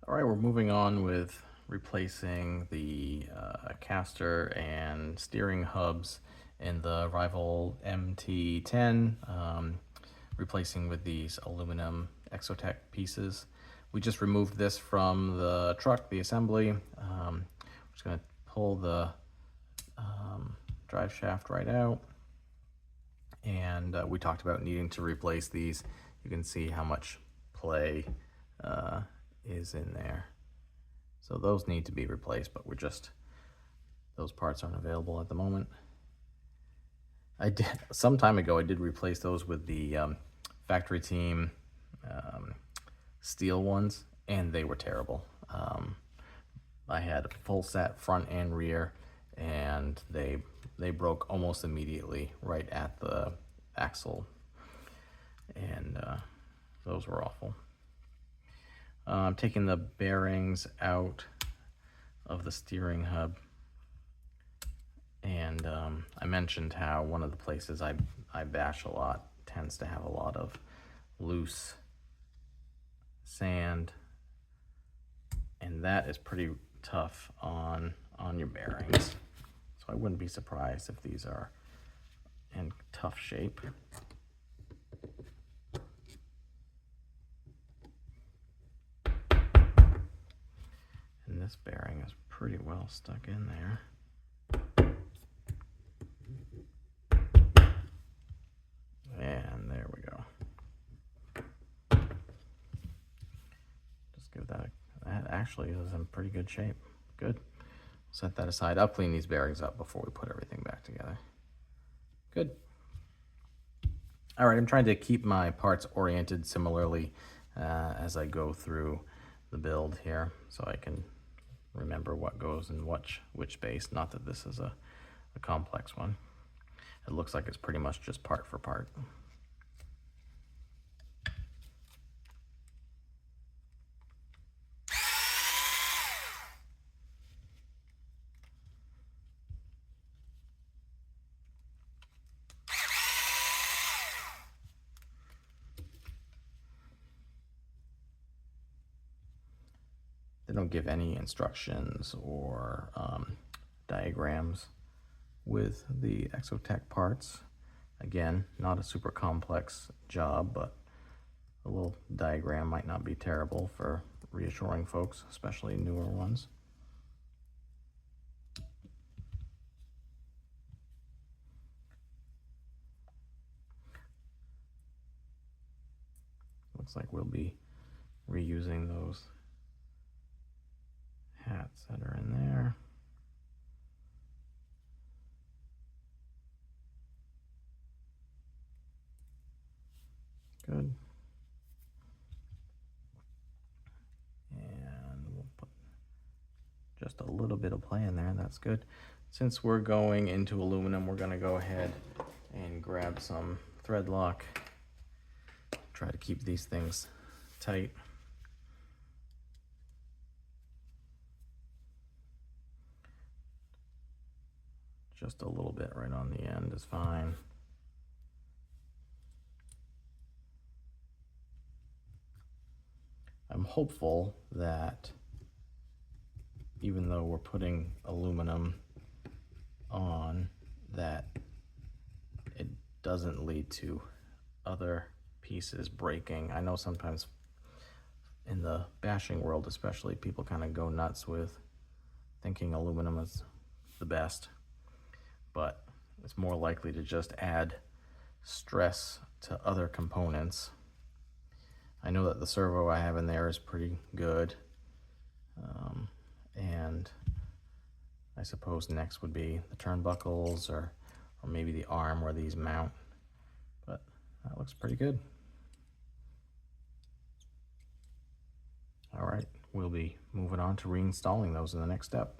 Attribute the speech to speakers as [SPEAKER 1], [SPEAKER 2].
[SPEAKER 1] All right, we're moving on with replacing the caster and steering hubs in the rival MT10, replacing with these aluminum Exotech pieces. We just removed this from the truck, the assembly. Just going to pull the drive shaft right out. And we talked about needing to replace these. You can see how much play is in there. So those need to be replaced, but those parts aren't available at the moment. Some time ago, I did replace those with the factory team steel ones, and they were terrible. I had a full set front and rear, and they broke almost immediately right at the axle, and those were awful. I'm taking the bearings out of the steering hub, and I mentioned how one of the places I bash a lot tends to have a lot of loose sand, and that is pretty tough on your bearings. So I wouldn't be surprised if these are in tough shape. And this bearing is pretty well stuck in there. And there we go. Just give that actually is in pretty good shape. Good. Set that aside. I'll clean these bearings up before we put everything back together. Good. All right, I'm trying to keep my parts oriented similarly as I go through the build here, so I can remember what goes in which base. Not that this is a complex one. It looks like it's pretty much just part for part. They don't give any instructions or diagrams with the Exotech parts. Again, not a super complex job, but a little diagram might not be terrible for reassuring folks, especially newer ones. Looks like we'll be reusing those hats that are in there. Good. And we'll put just a little bit of play in there. That's good. Since we're going into aluminum, we're going to go ahead and grab some thread lock. Try to keep these things tight. Just a little bit right on the end is fine. I'm hopeful that even though we're putting aluminum on, that it doesn't lead to other pieces breaking. I know sometimes in the bashing world especially, people kind of go nuts with thinking aluminum is the best, but it's more likely to just add stress to other components. I know that the servo I have in there is pretty good, and I suppose next would be the turnbuckles or maybe the arm where these mount, but that looks pretty good. All right, we'll be moving on to reinstalling those in the next step.